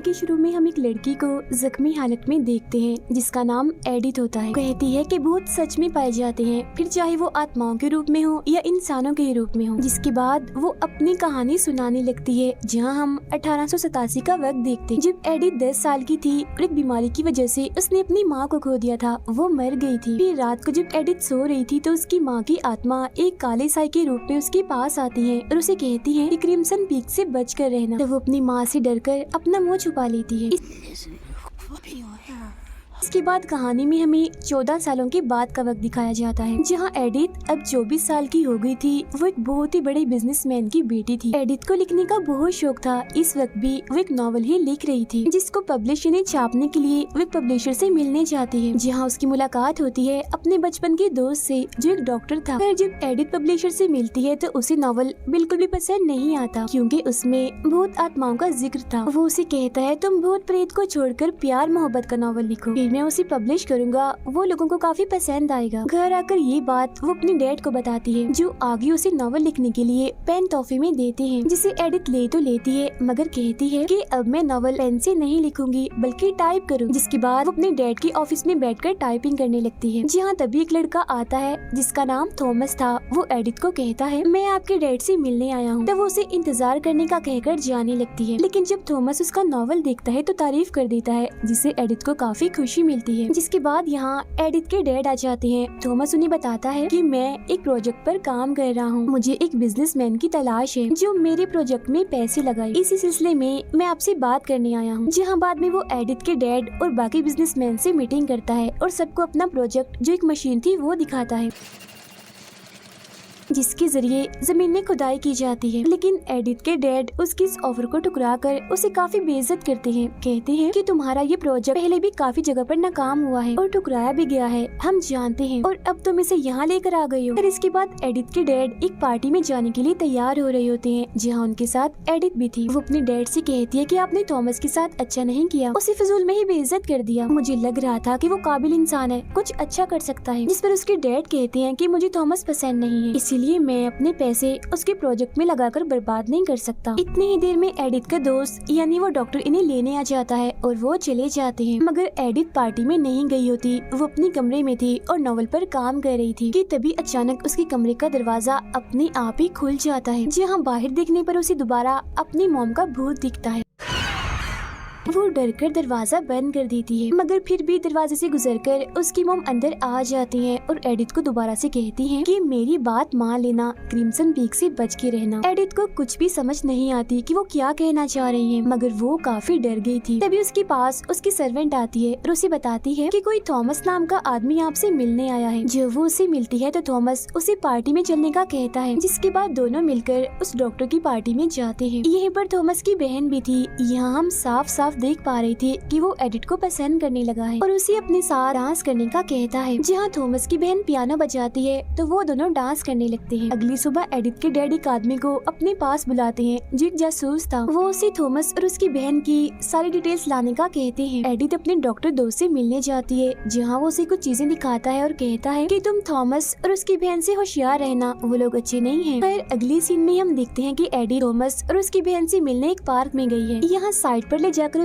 के शुरू में हम एक लड़की को जख्मी हालत में देखते हैं जिसका नाम एडिथ होता है। कहती है कि भूत सच में पाए जाते हैं, फिर चाहे वो आत्माओं के रूप में हो या इंसानों के रूप में हो। जिसके बाद वो अपनी कहानी सुनाने लगती है, जहां हम 1887 का वक्त देखते हैं जब एडिथ 10 साल की थी और एक बीमारी की वजह से उसने अपनी माँ को खो दिया था। वो मर गई थी। फिर रात को जब एडिथ सो रही थी तो उसकी माँ की आत्मा एक काले साई के रूप में उसके पास आती है और उसे कहती है कि क्रिम्सन पीक से बच कर रहना। तो वो अपनी माँ से डरकर अपना मुंह छुपा लेती है। इसके बाद कहानी में हमें 14 सालों के बाद का वक्त दिखाया जाता है, जहां एडिथ अब 24 साल की हो गई थी। वो एक बहुत ही बड़े बिजनेसमैन की बेटी थी। एडिथ को लिखने का बहुत शौक था। इस वक्त भी वो एक नॉवल ही लिख रही थी, जिसको पब्लिशर ने छापने के लिए वो एक पब्लिशर से मिलने जाती है, जहां उसकी मुलाकात होती है अपने बचपन के दोस्त से जो एक डॉक्टर था। फिर जब एडिथ पब्लिशर से मिलती है तो उसे नॉवल बिल्कुल भी पसंद नहीं आता, क्योंकि उसमें भूत आत्माओं का जिक्र था। वो उसे कहता है तुम भूत प्रेत को छोड़कर प्यार मोहब्बत का नॉवल लिखो, मैं उसे पब्लिश करूंगा, वो लोगों को काफी पसंद आएगा। घर आकर ये बात वो अपने डैड को बताती है, जो आगे उसे नॉवल लिखने के लिए पेन तोहफे में देते हैं, जिसे एडिथ ले तो लेती है मगर कहती है कि अब मैं नॉवल पेन से नहीं लिखूंगी बल्कि टाइप करूंगी। जिसके बाद वो अपने डैड की ऑफिस में बैठकर टाइपिंग करने लगती है, जहाँ तभी एक लड़का आता है जिसका नाम थॉमस था। वो एडिथ को कहता है मैं आपके डैड से मिलने आया हूँ। तब वो उसे इंतजार करने का कहकर जाने लगती है, लेकिन जब थॉमस उसका नॉवल देखता है तो तारीफ कर देता है, जिससे एडिथ को काफी खुशी मिलती है। जिसके बाद यहाँ एडिथ के डैड आ जाते हैं। थॉमस उन्हें बताता है कि मैं एक प्रोजेक्ट पर काम कर रहा हूँ, मुझे एक बिजनेसमैन की तलाश है जो मेरे प्रोजेक्ट में पैसे लगाए। इसी सिलसिले में मैं आपसे बात करने आया हूँ। जहाँ बाद में वो एडिथ के डैड और बाकी बिजनेसमैन से मीटिंग करता है और सबको अपना प्रोजेक्ट जो एक मशीन थी वो दिखाता है, जिसके जरिए जमीन में खुदाई की जाती है। लेकिन एडिथ के डैड उसकी इस ऑफर को ठुकराकर उसे काफी बेइज्जत करते हैं। कहते हैं कि तुम्हारा ये प्रोजेक्ट पहले भी काफी जगह पर नाकाम हुआ है और ठुकराया भी गया है, हम जानते हैं, और अब तुम इसे यहाँ लेकर आ गई हो। फिर इसके बाद एडिथ के डैड एक पार्टी में जाने के लिए तैयार हो रहे होते हैं, जहाँ उनके साथ एडिथ भी थी। वो अपने डैड से कहती है कि आपने थॉमस के साथ अच्छा नहीं किया, उसे फिजूल में ही बेइज्जत कर दिया। मुझे लग रहा था कि वो काबिल इंसान है, कुछ अच्छा कर सकता है। जिस पर उसके डैड कहते हैं कि मुझे थॉमस पसंद नहीं है, इसीलिए मैं अपने पैसे उसके प्रोजेक्ट में लगाकर बर्बाद नहीं कर सकता। इतनी ही देर में एडिथ का दोस्त यानी वो डॉक्टर इन्हें लेने आ जाता है और वो चले जाते हैं। मगर एडिथ पार्टी में नहीं गई होती, वो अपने कमरे में थी और नॉवल पर काम कर रही थी कि तभी अचानक उसके कमरे का दरवाजा अपने आप ही खुल जाता है, जहाँ बाहर देखने पर उसे दोबारा अपनी मॉम का भूत दिखता है। वो डरकर दरवाजा बंद कर देती है, मगर फिर भी दरवाजे से गुजरकर उसकी मॉम अंदर आ जाती है और एडिथ को दोबारा से कहती हैं कि मेरी बात मान लेना, क्रिम्सन पीक से बच के रहना। एडिथ को कुछ भी समझ नहीं आती कि वो क्या कहना चाह रही है, मगर वो काफी डर गई थी। तभी उसके पास उसकी सर्वेंट आती है और उसे बताती है कि कोई थॉमस नाम का आदमी आपसे मिलने आया है। जब वो उसे मिलती है तो थॉमस उसे पार्टी में चलने का कहता है, जिसके बाद दोनों मिलकर उस डॉक्टर की पार्टी में जाते हैं। यहीं पर थॉमस की बहन भी थी। यहाँ हम साफ साफ देख पा रही थी कि वो एडिथ को पसंद करने लगा है और उसे अपने साथ डांस करने का कहता है। जहाँ थॉमस की बहन पियानो बजाती है तो वो दोनों डांस करने लगते हैं। अगली सुबह एडिथ के डैडी एक आदमी को अपने पास बुलाते हैं जो एक जासूस था। वो उसे थॉमस और उसकी बहन की सारी डिटेल्स लाने का कहते हैं। एडिथ अपने डॉक्टर दोस्त से मिलने जाती है, जहाँ वो उसे कुछ चीजें दिखाता है और कहता है कि तुम थॉमस और उसकी बहन से होशियार रहना, वो लोग अच्छे नहीं हैं। फिर अगली सीन में हम देखते हैं कि एडी थॉमस और उसकी बहन से मिलने एक पार्क में गई है। यहाँ साइड पर ले जाकर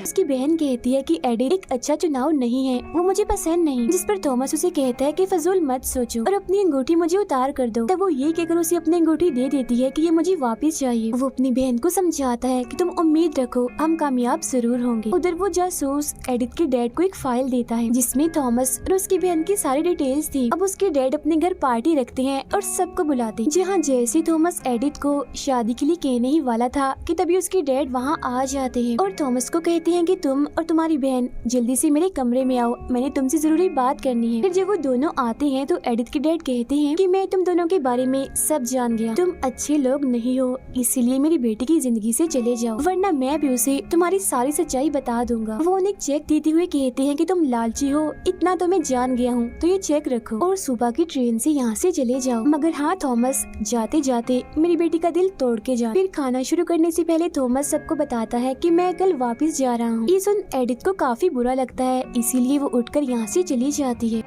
उसकी बहन कहती है कि एडी एक अच्छा चुनाव नहीं है, वो मुझे पसंद नहीं। जिस पर थॉमस उसे कहता है कि फजूल मत सोचो और अपनी अंगूठी मुझे उतार कर दो। तब वो ये कहकर उसे अपनी अंगूठी दे देती है कि ये मुझे वापस चाहिए। वो अपनी बहन को समझाता है कि तुम उम्मीद रखो, हम कामयाब जरूर होंगे। उधर वो जासूस एडिथ के डैड को एक फाइल देता है जिसमें थॉमस और उसकी बहन की सारी डिटेल्स थी। अब उसके डैड अपने घर पार्टी रखते हैं और सबको बुलाते हैं। जहाँ जैसे थॉमस एडिथ को शादी के लिए कहने ही वाला था कि तभी उसके डैड वहाँ आ जाते हैं और थॉमस को कहते हैं कि तुम और तुम्हारी बहन जल्दी से मेरे कमरे में आओ, मैंने तुमसे जरूरी बात करनी है। फिर जब वो दोनों आते हैं तो एडिथ के डैड कहते हैं कि मैं तुम दोनों के बारे में सब जान गया, तुम अच्छे लोग नहीं हो, इसीलिए मेरी बेटी की जिंदगी से चले जाओ, वरना मैं भी उसे तुम्हारी सारी सच्चाई बता दूंगा। वो उन्हें चेक देते हुए कहते हैं कि तुम लालची हो, इतना तो मैं जान गया हूँ, तो ये चेक रखो और सुबह की ट्रेन से यहाँ से चले जाओ। मगर हाँ थॉमस, जाते जाते मेरी बेटी का दिल तोड़ के जा। फिर खाना शुरू करने से पहले थॉमस सबको बताता है कि मैं कल वापस जा रहा हूँ। ये सुन एडिथ को काफी बुरा लगता है, इसीलिए वो उठकर यहाँ से चली जाती है।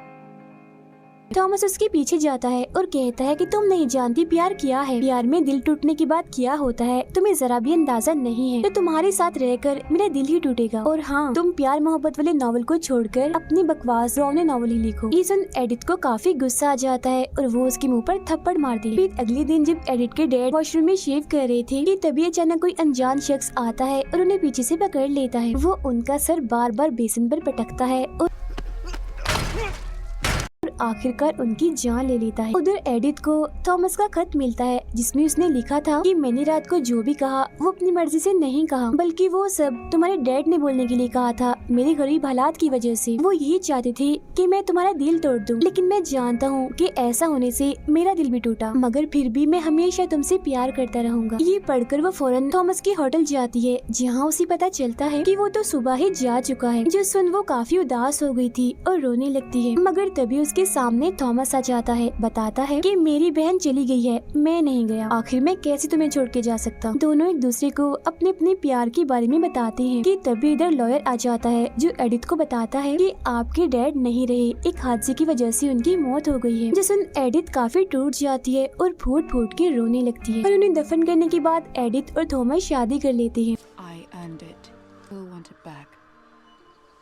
थॉमस उसके पीछे जाता है और कहता है कि तुम नहीं जानती प्यार क्या है, प्यार में दिल टूटने के बाद क्या होता है तुम्हें जरा भी अंदाजा नहीं है। तो तुम्हारे साथ रहकर मेरा दिल ही टूटेगा। और हाँ, तुम प्यार मोहब्बत वाले नॉवल को छोड़कर अपनी बकवास डरावने नॉवल ही लिखो। ये सुन एडिथ को काफी गुस्सा आ जाता है और वो उसके मुंह पर थप्पड़ मारती है। फिर अगले दिन जब एडिथ के डैड वॉशरूम में शेव कर रहे थे कि तभी अचानक कोई अनजान शख्स आता है और उन्हें पीछे से पकड़ लेता है। वो उनका सर बार बार बेसिन पर पटकता है और आखिरकार उनकी जान ले लेता है। उधर एडिथ को थॉमस का खत मिलता है जिसमें उसने लिखा था कि मैंने रात को जो भी कहा वो अपनी मर्जी से नहीं कहा, बल्कि वो सब तुम्हारे डैड ने बोलने के लिए कहा था मेरे गरीब हालात की वजह से। वो यही चाहते थे कि मैं तुम्हारा दिल तोड़ दूं, लेकिन मैं जानता हूँ कि ऐसा होने से मेरा दिल भी टूटा, मगर फिर भी मैं हमेशा तुमसे प्यार करता रहूंगा। ये पढ़कर वो फौरन थॉमस के होटल जाती है जहाँ उसे पता चलता है कि वो तो सुबह ही जा चुका है। जो सुन वो काफी उदास हो गई थी और रोने लगती है, मगर तभी उसके सामने थॉमस आ जाता है, बताता है कि मेरी बहन चली गई है, मैं नहीं गया, आखिर मैं कैसे तुम्हें छोड़ के जा सकता। दोनों एक दूसरे को अपने अपने प्यार के बारे में बताते हैं कि तभी इधर लॉयर आ जाता है जो एडिथ को बताता है कि आपके डैड नहीं रहे, एक हादसे की वजह से उनकी मौत हो गई है। जो सुन एडिथ काफी टूट जाती है और फूट फूट के रोने लगती है। और उन्हें दफन करने के बाद एडिथ और थॉमस शादी कर लेते हैं,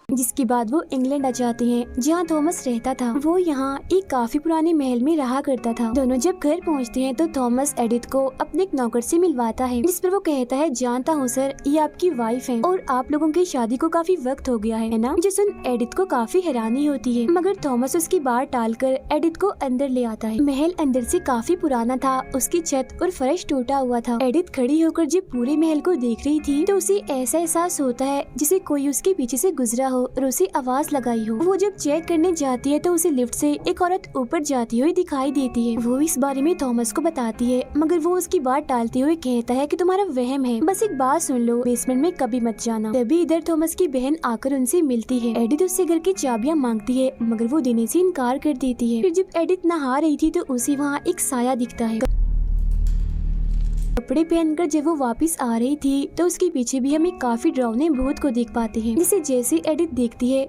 जिसके बाद वो इंग्लैंड आ जाते हैं जहाँ थॉमस रहता था। वो यहाँ एक काफी पुराने महल में रहा करता था। दोनों जब घर पहुँचते हैं तो थॉमस एडिथ को अपने एक नौकर से मिलवाता है, जिस पर वो कहता है जानता हूँ सर, ये आपकी वाइफ है और आप लोगों की शादी को काफी वक्त हो गया है ना। जो सुन एडिथ को काफी हैरानी होती है, मगर थॉमस उसकी बात टालकर एडिथ को अंदर ले आता है। महल अंदर से काफी पुराना था, उसकी छत और फर्श टूटा हुआ था। एडिथ खड़ी होकर जब पूरे महल को देख रही थी तो उसे ऐसा एहसास होता है जिसे कोई उसके पीछे से गुजरा हो और उसे आवाज लगाई हो। वो जब चेक करने जाती है तो उसे लिफ्ट से एक औरत ऊपर जाती हुई दिखाई देती है। वो इस बारे में थॉमस को बताती है, मगर वो उसकी बात टालते हुए कहता है कि तुम्हारा वहम है, बस एक बात सुन लो, बेसमेंट में कभी मत जाना। तभी इधर थॉमस की बहन आकर उनसे मिलती है। एडिथ उससे घर की चाबियां मांगती है, मगर वो देने से इनकार कर देती है। फिर जब एडिथ नहा रही थी तो उसे वहाँ एक साया दिखता है। कपड़े पहनकर जब वो वापस आ रही थी तो उसके पीछे भी हम एक काफी डरावने भूत को देख पाते हैं, जिसे जैसे एडिथ देखती है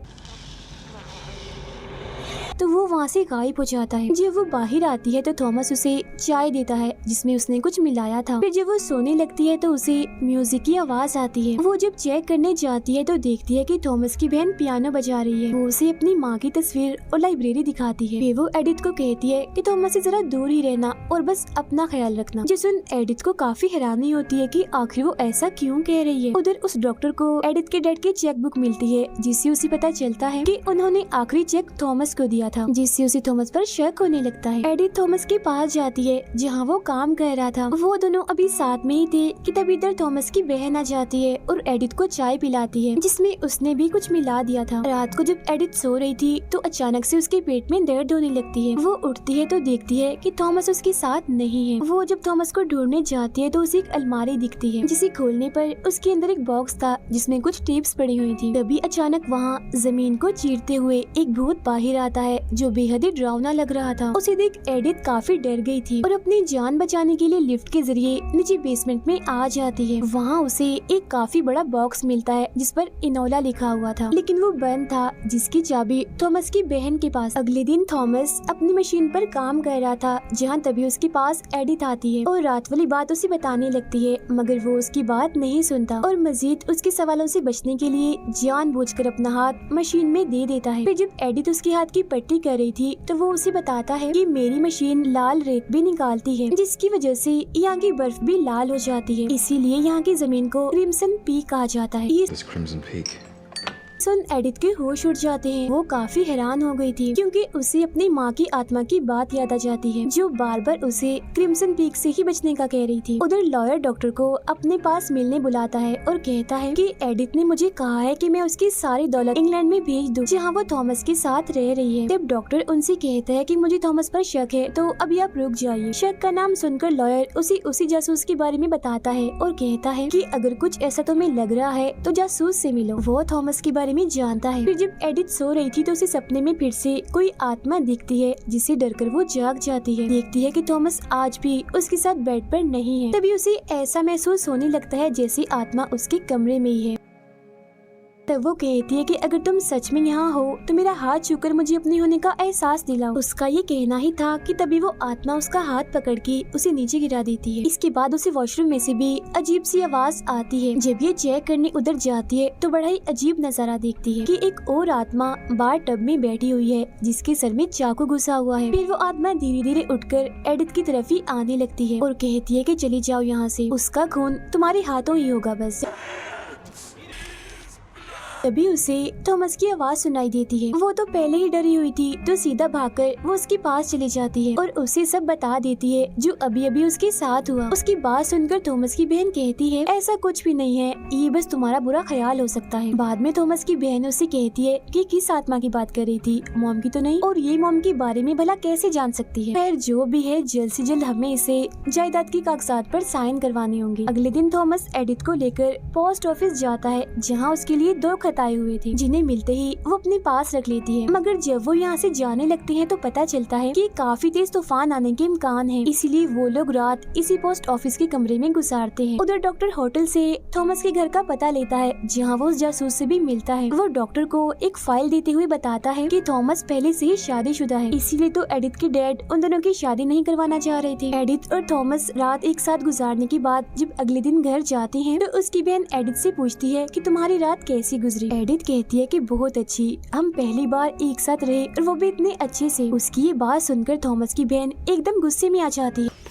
तो वो वहाँ से गायब हो जाता है। जब वो बाहर आती है तो थॉमस उसे चाय देता है जिसमें उसने कुछ मिलाया था। फिर जब वो सोने लगती है तो उसे म्यूजिक की आवाज आती है। वो जब चेक करने जाती है तो देखती है कि थॉमस की बहन पियानो बजा रही है। वो उसे अपनी माँ की तस्वीर और लाइब्रेरी दिखाती है। फिर वो एडिथ को कहती है कि थॉमस से जरा दूर ही रहना और बस अपना ख्याल रखना। जो सुन एडिथ को काफी हैरानी होती है कि आखिर वो ऐसा क्यों कह रही है। उधर उस डॉक्टर को एडिथ के डैड की चेक बुक मिलती है, जिससे उसे पता चलता है कि उन्होंने आखिरी चेक थॉमस को दिया था, जिससे उसे थॉमस पर शक होने लगता है। एडिथ थॉमस के पास जाती है जहाँ वो काम कर रहा था। वो दोनों अभी साथ में ही थे कि तभी इधर थॉमस की बहन आ जाती है और एडिथ को चाय पिलाती है, जिसमें उसने भी कुछ मिला दिया था। रात को जब एडिथ सो रही थी तो अचानक से उसके पेट में दर्द होने लगती है। वो उठती है तो देखती है कि थॉमस उसके साथ नहीं है। वो जब थॉमस को ढूंढने जाती है तो उसे एक अलमारी दिखती है, जिसे खोलने पर उसके अंदर एक बॉक्स था जिसमें कुछ टेप्स पड़ी हुई थी। तभी अचानक वहाँ जमीन को चीरते हुए एक भूत बाहर आता है जो बेहद ही डरावना लग रहा था। उसे देख एडिथ काफी डर गई थी और अपनी जान बचाने के लिए लिफ्ट के जरिए नीचे बेसमेंट में आ जाती है। वहाँ उसे एक काफी बड़ा बॉक्स मिलता है जिस पर इनोला लिखा हुआ था, लेकिन वो बंद था, जिसकी चाबी थॉमस की बहन के पास। अगले दिन थॉमस अपनी मशीन पर काम कर रहा था जहाँ तभी उसके पास एडिथ आती है और रात वाली बात उसे बताने लगती है, मगर वो उसकी बात नहीं सुनता और मजीद उसके सवालों से बचने के लिए जानबूझकर अपना हाथ मशीन में दे देता है। फिर जब एडिथ उसके हाथ की पट्टी कर रही थी तो वो उसे बताता है कि मेरी मशीन लाल रेत भी निकालती है, जिसकी वजह से यहाँ की बर्फ भी लाल हो जाती है, इसीलिए यहाँ की जमीन को क्रिम्सन पीक कहा जाता है। ये सुन एडिथ के होश उड़ जाते हैं। वो काफी हैरान हो गई थी क्योंकि उसे अपनी माँ की आत्मा की बात याद आ जाती है, जो बार बार उसे क्रिम्सन पीक से ही बचने का कह रही थी। उधर लॉयर डॉक्टर को अपने पास मिलने बुलाता है और कहता है कि एडिथ ने मुझे कहा है कि मैं उसकी सारी दौलत इंग्लैंड में भेज दूं, जहाँ वो थॉमस के साथ रह रही है। तब डॉक्टर उनसे कहता है कि मुझे थॉमस पर शक है, तो अभी आप रुक जाइए। शक का नाम सुनकर लॉयर उसी जासूस के बारे में बताता है और कहता है कि अगर कुछ ऐसा तुम्हें लग रहा है तो जासूस से मिलो, वो थॉमस के बारे में जानता है। फिर जब एडिथ सो रही थी तो उसे सपने में फिर से कोई आत्मा दिखती है, जिससे डरकर वो जाग जाती है। देखती है कि थॉमस आज भी उसके साथ बेड पर नहीं है। तभी उसे ऐसा महसूस होने लगता है जैसे आत्मा उसके कमरे में ही है। तब वो कहती है कि अगर तुम सच में यहाँ हो तो मेरा हाथ छूकर मुझे अपने होने का एहसास दिलाओ। उसका ये कहना ही था कि तभी वो आत्मा उसका हाथ पकड़ के उसे नीचे गिरा देती है। इसके बाद उसे वॉशरूम में से भी अजीब सी आवाज आती है। जब ये चेक करने उधर जाती है तो बड़ा ही अजीब नजारा देखती है कि एक और आत्मा बार टब में बैठी हुई है जिसके सर में चाकू घुसा हुआ है। फिर वो आत्मा धीरे धीरे उठकर एडिथ की तरफ ही आने लगती है और कहती है कि चली जाओ यहाँ से, उसका खून तुम्हारे हाथों ही होगा बस। तभी उसे थॉमस की आवाज सुनाई देती है। वो तो पहले ही डरी हुई थी तो सीधा भागकर वो उसके पास चली जाती है और उसे सब बता देती है जो अभी अभी उसके साथ हुआ। उसकी बात सुनकर थॉमस की बहन कहती है ऐसा कुछ भी नहीं है, ये बस तुम्हारा बुरा ख्याल हो सकता है। बाद में थॉमस की बहन उससे कहती है कि किस आत्मा की बात कर रही थी, मॉम की तो नहीं, और ये मॉम के बारे में भला कैसे जान सकती है। खैर जो भी है, जल्द से जल्द हमें इसे जायदाद के कागजात पर साइन करवाने होंगे। अगले दिन थॉमस एडिथ को लेकर पोस्ट ऑफिस जाता है जहाँ उसके लिए 2 खत आए हुए थे जिन्हें मिलते ही वो अपने पास रख लेती है। मगर जब वो यहाँ से जाने लगते हैं तो पता चलता है कि काफी तेज तूफान आने के इम्कान है, इसीलिए वो लोग रात इसी पोस्ट ऑफिस के कमरे में गुजारते हैं। उधर डॉक्टर होटल से थॉमस के घर का पता लेता है जहाँ वो उस जासूस से भी मिलता है। वो डॉक्टर को एक फाइल देते हुए बताता है कि थॉमस पहले से ही शादीशुदा है, इसीलिए तो एडिथ के डैड उन दोनों की शादी नहीं करवाना चाह रहे थे। एडिथ और थॉमस रात एक साथ गुजारने के बाद जब अगले दिन घर जाते हैं तो उसकी बहन एडिथ से पूछती है कि तुम्हारी रात कैसी गुजरी। एडिथ कहती है कि बहुत अच्छी, हम पहली बार एक साथ रहे और वो भी इतने अच्छे से। उसकी ये बात सुनकर थॉमस की बहन एकदम गुस्से में आ जाती है,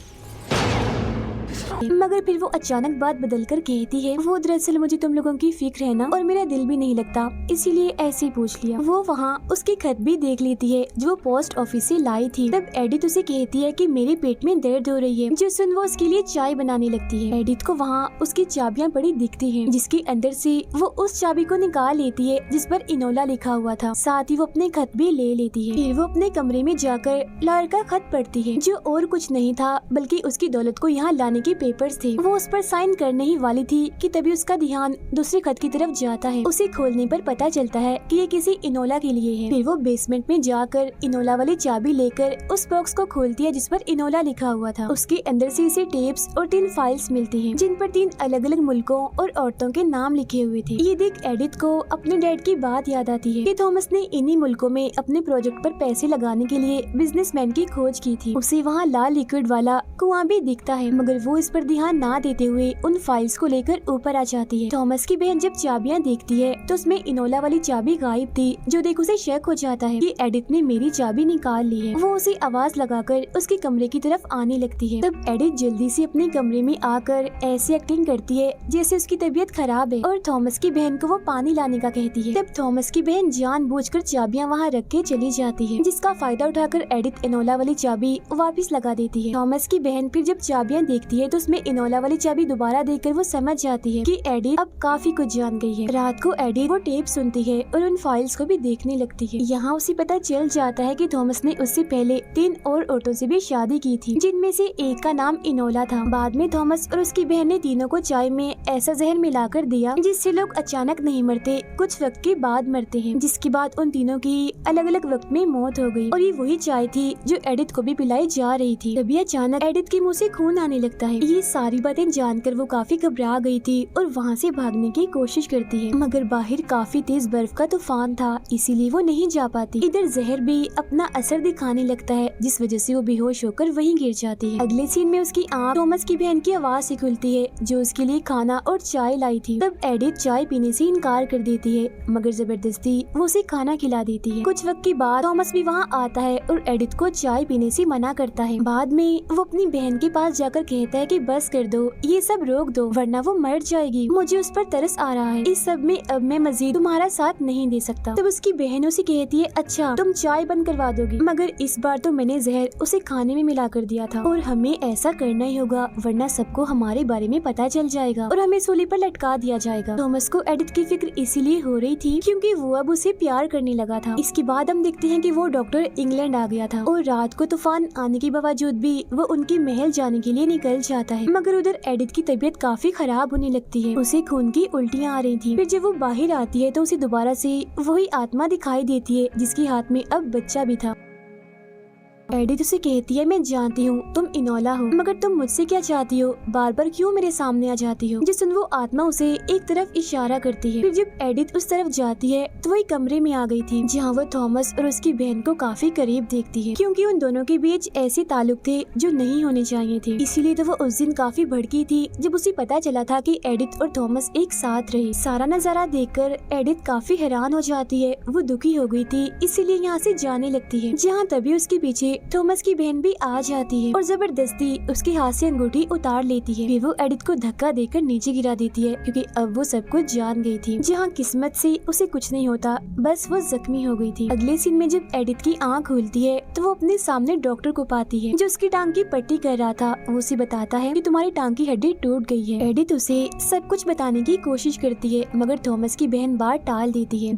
मगर फिर वो अचानक बात बदलकर कहती है वो दरअसल मुझे तुम लोगों की फिक्र है ना, और मेरा दिल भी नहीं लगता, इसीलिए ऐसे ही पूछ लिया। वो वहाँ उसके खत भी देख लेती है जो वो पोस्ट ऑफिस से लाई थी। तब एडिथ उसे कहती है कि मेरे पेट में दर्द हो रही है, जो सुन वो उसके लिए चाय बनाने लगती है। एडिथ को वहाँ उसकी चाबियाँ पड़ी दिखती है जिसके अंदर से वो उस चाबी को निकाल लेती है जिस पर इनोला लिखा हुआ था। साथ ही वो अपने खत भी ले लेती है। फिर वो अपने कमरे में जाकर लॉयर का खत पढ़ती है जो और कुछ नहीं था बल्कि उसकी दौलत को यहाँ लाने के पेपर्स थे। वो उस पर साइन करने ही वाली थी कि तभी उसका ध्यान दूसरे खत की तरफ जाता है। उसे खोलने पर पता चलता है कि ये किसी इनोला के लिए है। फिर वो बेसमेंट में जाकर इनोला वाली चाबी लेकर उस बॉक्स को खोलती है जिस पर इनोला लिखा हुआ था। उसके अंदर से इसे टेप्स और 3 फाइल्स मिलती हैं जिन पर 3 अलग अलग मुल्कों और औरतों के नाम लिखे हुए थे। ये देख एडिथ को अपने डैड की बात याद आती है कि थॉमस ने इन्हीं मुल्कों में अपने प्रोजेक्ट पर पैसे लगाने के लिए बिजनेसमैन की खोज की थी। उसे वहाँ लाल लिक्विड वाला कुआं भी दिखता है, मगर वो इस पर ध्यान ना देते हुए उन फाइल्स को लेकर ऊपर आ जाती है। थॉमस की बहन जब चाबियां देखती है तो उसमें इनोला वाली चाबी गायब थी, जो देख उसे शक हो जाता है कि एडिथ ने मेरी चाबी निकाल ली है। वो उसे आवाज लगाकर उसके कमरे की तरफ आने लगती है। तब एडिथ जल्दी से अपने कमरे में आकर ऐसी एक्टिंग करती है जैसे उसकी तबीयत खराब है और थॉमस की बहन को वो पानी लाने का कहती है। तब थॉमस की बहन जानबूझकर चाबियां वहाँ रख के चली जाती है, जिसका फायदा उठाकर एडिथ इनोला वाली चाबी वापिस लगा देती है। थॉमस की बहन फिर जब चाबियां देखती है तो उसमें इनोला वाली चाबी दोबारा देखकर वो समझ जाती है कि एडिथ अब काफी कुछ जान गई है। रात को एडिथ वो टेप सुनती है और उन फाइल्स को भी देखने लगती है। यहाँ उसे पता चल जाता है कि थॉमस ने उससे पहले 3 और औरतों से भी शादी की थी, जिनमें से एक का नाम इनोला था। बाद में थॉमस और उसकी बहन ने तीनों को चाय में ऐसा जहर मिलाकर दिया जिससे लोग अचानक नहीं मरते, कुछ वक्त के बाद मरते हैं, जिसके बाद उन तीनों की अलग अलग वक्त में मौत हो गई। और ये वही चाय थी जो एडिथ को भी पिलाई जा रही थी। तभी अचानक एडिथ के मुँह से खून आने लगता है। ये सारी बातें जानकर वो काफी घबरा गई थी और वहाँ से भागने की कोशिश करती है, मगर बाहर काफी तेज बर्फ का तूफान था, इसीलिए वो नहीं जा पाती। इधर जहर भी अपना असर दिखाने लगता है, जिस वजह से वो बेहोश होकर वहीं गिर जाती है। अगले सीन में उसकी आँख थॉमस की बहन की आवाज से खुलती है जो उसके लिए खाना और चाय लाई थी। तब एडिथ चाय पीने से इनकार कर देती है, मगर जबरदस्ती वो उसे खाना खिला देती है। कुछ वक्त के बाद थॉमस भी वहाँ आता है और एडिथ को चाय पीने से मना करता है। बाद में वो अपनी बहन के पास जाकर कहता है कि बस कर दो, ये सब रोक दो, वरना वो मर जाएगी। मुझे उस पर तरस आ रहा है। इस सब में अब मैं मजीद तुम्हारा साथ नहीं दे सकता। तब उसकी बहन उसे कहती है अच्छा तुम चाय बंद करवा दोगी, मगर इस बार तो मैंने जहर उसे खाने में मिला कर दिया था और हमें ऐसा करना ही होगा, वरना सबको हमारे बारे में पता चल जाएगा और हमें सूली पर लटका दिया जाएगा। थॉमस को एडिथ की फिक्र इसीलिए हो रही थी क्योंकि वो अब उसे प्यार करने लगा था। इसके बाद हम देखते हैं कि वो डॉक्टर इंग्लैंड आ गया था और रात को तूफान आने के बावजूद भी वो उनके महल जाने के लिए निकल जाता है, मगर उधर एडिथ की तबीयत काफी खराब होने लगती है। उसे खून की उल्टियाँ आ रही थी। फिर जब वो बाहर आती है तो उसे दोबारा से वही आत्मा दिखाई देती है जिसके हाथ में अब बच्चा भी था। एडिथ उसे कहती है, मैं जानती हूँ तुम इनोला हो, मगर तुम मुझसे क्या चाहती हो, बार बार क्यों मेरे सामने आ जाती हो। जिस वो आत्मा उसे एक तरफ इशारा करती है। फिर जब एडिथ उस तरफ जाती है तो वही कमरे में आ गई थी, जहाँ वो थॉमस और उसकी बहन को काफी करीब देखती है, क्योंकि उन दोनों के बीच ऐसे ताल्लुक थे जो नहीं होने चाहिए थे। इसीलिए तो वो उस दिन काफी भड़की थी जब उसे पता चला था कि एडिथ और थॉमस एक साथ रहे। सारा नजारा देखकर एडिथ काफी हैरान हो जाती है, वो दुखी हो गई थी, इसीलिए यहाँ से जाने लगती है। जहाँ तभी उसके पीछे थॉमस की बहन भी आ जाती है और जबरदस्ती उसके हाथ से अंगूठी उतार लेती है। फिर वो एडिथ को धक्का देकर नीचे गिरा देती है, क्योंकि अब वो सब कुछ जान गई थी। जहाँ किस्मत से उसे कुछ नहीं होता, बस वो जख्मी हो गई थी। अगले सीन में जब एडिथ की आंख खुलती है तो वो अपने सामने डॉक्टर को पाती है, जो उसकी टांग की पट्टी कर रहा था। वो उसे बताता है कि तुम्हारी टांग की हड्डी टूट गई है। एडिथ उसे सब कुछ बताने की कोशिश करती है, मगर थॉमस की बहन बात टाल देती है।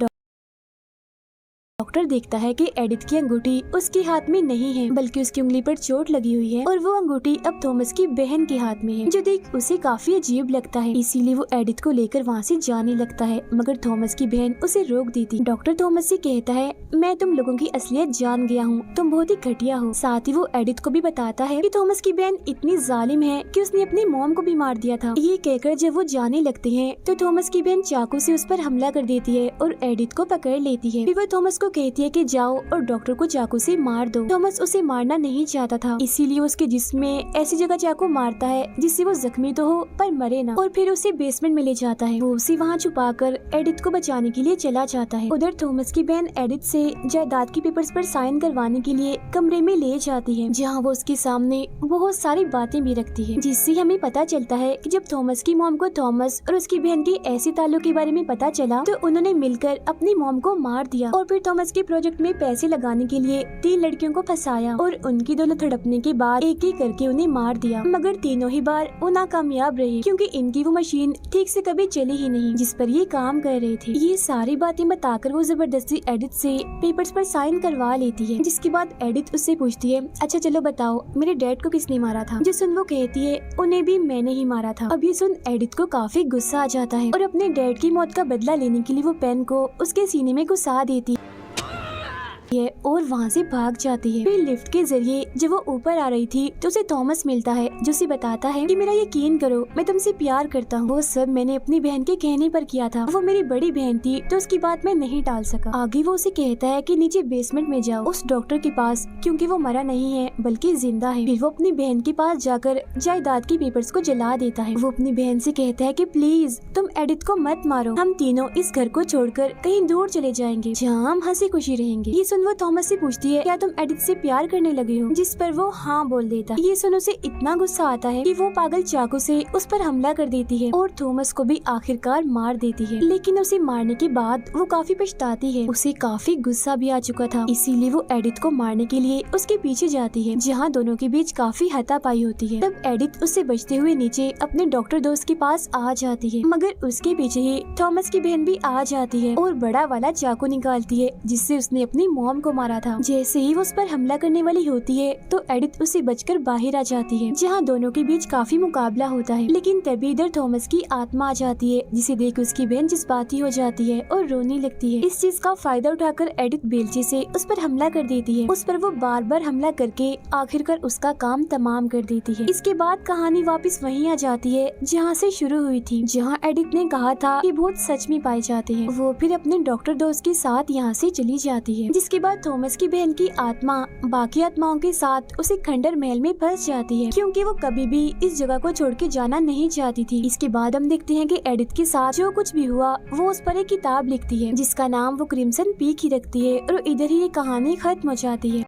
डॉक्टर देखता है कि एडिथ की अंगूठी उसके हाथ में नहीं है, बल्कि उसकी उंगली पर चोट लगी हुई है और वो अंगूठी अब थॉमस की बहन के हाथ में है, जो देख उसे काफी अजीब लगता है। इसीलिए वो एडिथ को लेकर वहाँ से जाने लगता है, मगर थॉमस की बहन उसे रोक देती। डॉक्टर थॉमस से कहता है, मैं तुम लोगों की असलियत जान गया हूँ, तुम बहुत ही घटिया हो। साथ ही वो एडिथ को भी बताता है कि थॉमस की बहन इतनी जालिम है कि उसने अपनी मॉम को भी मार दिया था। ये कहकर जब वो जाने लगते हैं तो थॉमस की बहन चाकू से उस पर हमला कर देती है और एडिथ को पकड़ लेती है। फिर वो थॉमस को कहती है कि जाओ और डॉक्टर को चाकू से मार दो। थॉमस उसे मारना नहीं चाहता था, इसीलिए उसके जिस्म में ऐसी जगह चाकू मारता है जिससे वो जख्मी तो हो पर मरे ना, और फिर उसे बेसमेंट में ले जाता है। वो उसे वहाँ छुपाकर एडिथ को बचाने के लिए चला जाता है। उधर थॉमस की बहन एडिथ से जायदाद की पेपर्स पर साइन करवाने के लिए कमरे में ले जाती है, जहाँ वो उसके सामने बहुत सारी बातें भी रखती है, जिससे हमें पता चलता है कि जब थॉमस की मॉम को थॉमस और उसकी बहन के ऐसे ताल्लुक के बारे में पता चला तो उन्होंने मिलकर अपनी मॉम को मार दिया और फिर थॉमस के प्रोजेक्ट में पैसे लगाने के लिए 3 लड़कियों को फंसाया और उनकी दौलत हड़पने के बाद एक एक करके उन्हें मार दिया, मगर तीनों ही बार वो नाकामयाब रही, क्योंकि इनकी वो मशीन ठीक से कभी चली ही नहीं जिस पर ये काम कर रहे थे। ये सारी बातें बताकर वो जबरदस्ती एडिथ से पेपर्स पर साइन करवा लेती है, जिसके बाद एडिथ उससे पूछती है, अच्छा चलो बताओ मेरे डैड को किसने मारा था। जो सुन वो कहती है, उन्हें भी मैंने ही मारा था। अब ये सुन एडिथ को काफी गुस्सा आ जाता है और अपने डैड की मौत का बदला लेने के लिए वो पेन को उसके सीने में घुसा देती है और वहाँ से भाग जाती है। फिर लिफ्ट के जरिए जब वो ऊपर आ रही थी तो उसे थॉमस मिलता है, जो उसे बताता है कि मेरा यकीन करो, मैं तुमसे प्यार करता हूँ। वो सब मैंने अपनी बहन के कहने पर किया था। वो मेरी बड़ी बहन थी तो उसकी बात मैं नहीं टाल सका। आगे वो उसे कहता है कि नीचे बेसमेंट में जाओ उस डॉक्टर के पास, क्योंकि वो मरा नहीं है बल्कि जिंदा है। फिर वो अपनी बहन के पास जाकर जायदाद की पेपर्स को जला देता है। वो अपनी बहन से कहता है कि प्लीज तुम एडिथ को मत मारो, हम तीनों इस घर को छोड़कर कहीं दूर चले जाएंगे जहाँ हम हंसी खुशी रहेंगे। ये सुन वो थॉमस से पूछती है, क्या तुम एडिथ से प्यार करने लगे हो, जिस पर वो हाँ बोल देता है। ये सुन उसे इतना गुस्सा आता है कि वो पागल चाकू से उस पर हमला कर देती है और थॉमस को भी आखिरकार मार देती है। लेकिन उसे मारने के बाद वो काफी पछताती है, उसे काफी गुस्सा भी आ चुका था, इसीलिए वो एडिथ को मारने के लिए उसके पीछे जाती है, जहाँ दोनों के बीच काफी हाथापाई होती है। तब एडिथ उससे बचते हुए नीचे अपने डॉक्टर दोस्त के पास आ जाती है, मगर उसके पीछे ही थॉमस की बहन भी आ जाती है और बड़ा वाला चाकू निकालती है जिससे उसने अपनी मॉम को मारा था। जैसे ही वो उस पर हमला करने वाली होती है तो एडिथ उसे बचकर बाहर आ जाती है, जहाँ दोनों के बीच काफी मुकाबला होता है। लेकिन तभी इधर थॉमस की आत्मा आ जाती है, जिसे देख उसकी बहन जज्बाती हो जाती है और रोने लगती है। इस चीज का फायदा उठाकर एडिथ बेलचे से उस पर हमला कर देती है। उस पर वो बार बार हमला करके आखिरकार उसका काम तमाम कर देती है। इसके बाद कहानी वापस वहीं आ जाती है जहाँ से शुरू हुई थी, जहाँ एडिथ ने कहा था कि भूत सच में पाए जाते हैं। वो फिर अपने डॉक्टर दोस्त के साथ यहाँ से चली जाती है, जिसके बाद थॉमस की बहन की आत्मा बाकी आत्माओं के साथ उसे खंडर महल में फंस जाती है, क्योंकि वो कभी भी इस जगह को छोड़ के जाना नहीं चाहती थी। इसके बाद हम देखते हैं कि एडिथ के साथ जो कुछ भी हुआ वो उस पर एक किताब लिखती है, जिसका नाम वो क्रिम्सन पीक ही रखती है और इधर ही ये कहानी खत्म हो जाती है।